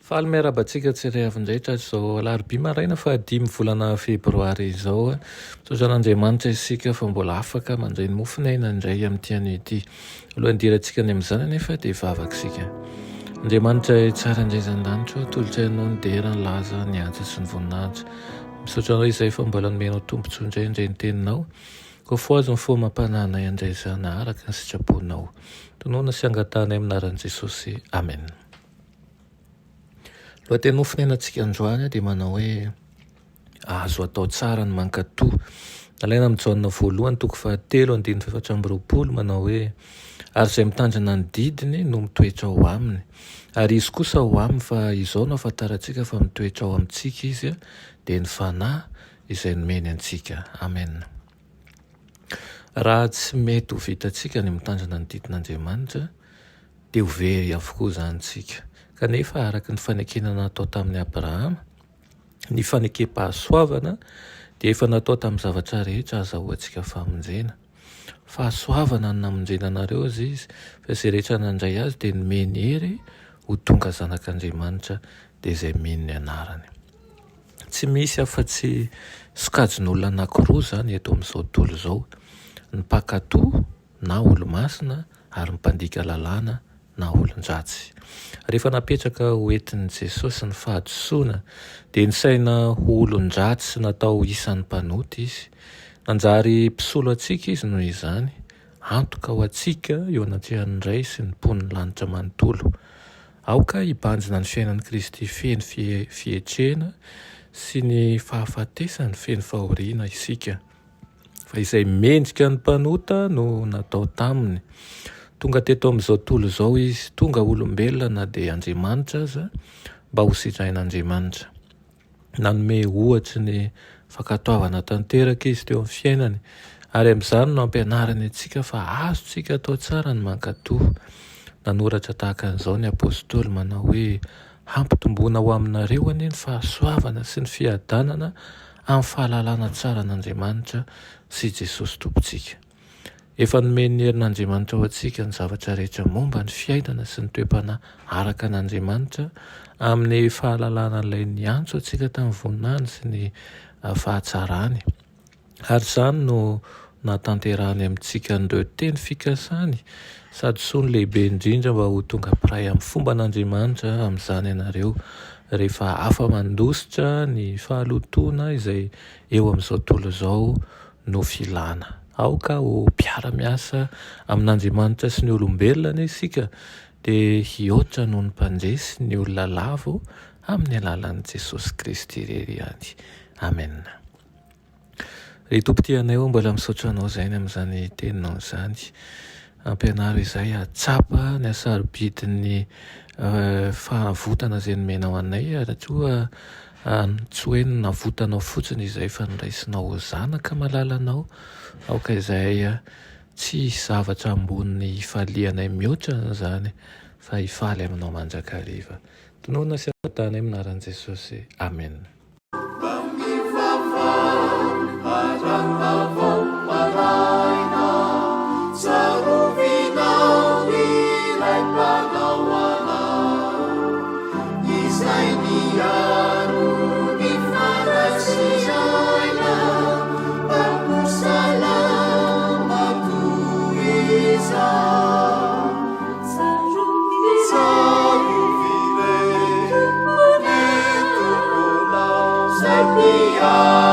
Faly miarabantsika tsireavindraitra zao alarobia maraina fa 5 volana febroary izao. Tozan'Andriamanitra isika fa mbola afaka mandray ny mofinaina indray amin'ity anio ity. Alohan'ny dirantsika ny amin'izany nefa dia vavaka isika. Andriamanitra tsara indray zan-danitra, tolotrainao ny dera ny laza ny anja sy ny voninahitra. Misaotra anao izay fa mbola nomenao tombontsoa indray ny teninao. Ko foazy ny fo mampananay andray zana araka ny sitraponao. Tonoana sy angatanay aminaran'i Jesosy. Amen. Lohateny mofinainantsika androany dia manao hoe azo atao tsara ny mankatoa. Alaina amin'ny Jaona voalohany toko 7:7-8 manao hoe ary izay mitandrina ny didiny no mitoetra ao aminy. Ary izy kosa ao aminy fa izao no ahafantarantsika fa mitoetra ao amintsika izy dia ny fanahy izay nomeny antsika. Amen. Raha tsy mety ho vitantsika ny mitandrina ny didin'Andriamanitra dia ho very avokoa zany tsika. Kanefa araka ny fanekena natao tamin'ny Abrahama, ny fanekem-pahasoavana dia efa natao tamin'ny zavatra rehetra azahoantsika famonjena. Fahasoavana ny namonjena anareo izy fa izay rehetra nandray azy dia nomeny hery ho tonga zanak'Andriamanitra dia izay mino ny anarany. Tsy misy afa-tsy sokajin'olona anankiroa zany eto amin'izao tontolo izao, ny mpankatoa na olo-masina ary ny mpandika lalàna na olon-dratsy. Rehefa napetraka ho entin'i Jesosy ny fahadisoana dia nisaina olon-dratsy sy natao isan'ny mpanoty izy. Nanjary mpisolo antsika izy noho izany, antoka ho antsika eo anatrehan'ny ray sy ny pon'ny lanitra manontolo. Aoka hibanjina ny fiainan'i Kristy feno fietrena sy ny fahafatesany feno fahoriana isika. Fa izay mendrika ny mpanota no natao taminy. Tonga teto amin'izao tontolo izao izy, tonga olombelona na dia Andriamanitra aza mba ho sitrain'Andriamanitra. Nanome ohatra ny fankatoavana tanteraka izy teo amin'ny fiainany, ary amin'izany no ampianarany antsika fa azontsika atao tsara ny mankatoa. Nanoratra tahaka an'izao ny apôstôly manao hoe hampitomboana ho aminareo anie ny fahasoavana sy ny fiadanana amin'ny fahalalana tsara n'Andriamanitra sy Jesosy Tompontsika. Efa nomeny herin'Andriamanitra ao antsika ny zavatra rehetra momba ny fiainana sy ny toe-panahy araka n'Andriamanitra amin'ny fahalalana ilay niantso antsika tamin'ny voninahiny sy ny fahatsarany. Ary izany no natanterahany amintsika an'ireo teny fikasany sady soa ny lehibe indrindra mba ho tonga piray amin'ny fomba n'Andriamanitra amin'izany ianareo rehefa afa mandositra ny fahalotoana izay eo amin'izao tontolo izao no filana. Aoka ho mpiara-miasa amin'Andriamanitra sy ny olombelona isika dia hihoatra noho ny mpandresy ny olona lavo amin'ny alalan'i Jesosy Kristy irery ihany. Amen. Ry tompo-tianay mbola misaotra anao izay amin'izany teninao izany. Ampianaro izay atsapa ny asarobidin'ny fahavotana izay nomenao anay, rahatsoa tsy hoe navotanao fotsiny izay fa niraisinao ho zanaka malalanao. Aoka izay tsy zavatra ambony hifalianay mihoatra zany fa hifaly aminao mandrakariva. Tonoana sy angatanay aminaran'i Jesosy. Amen. Yeah.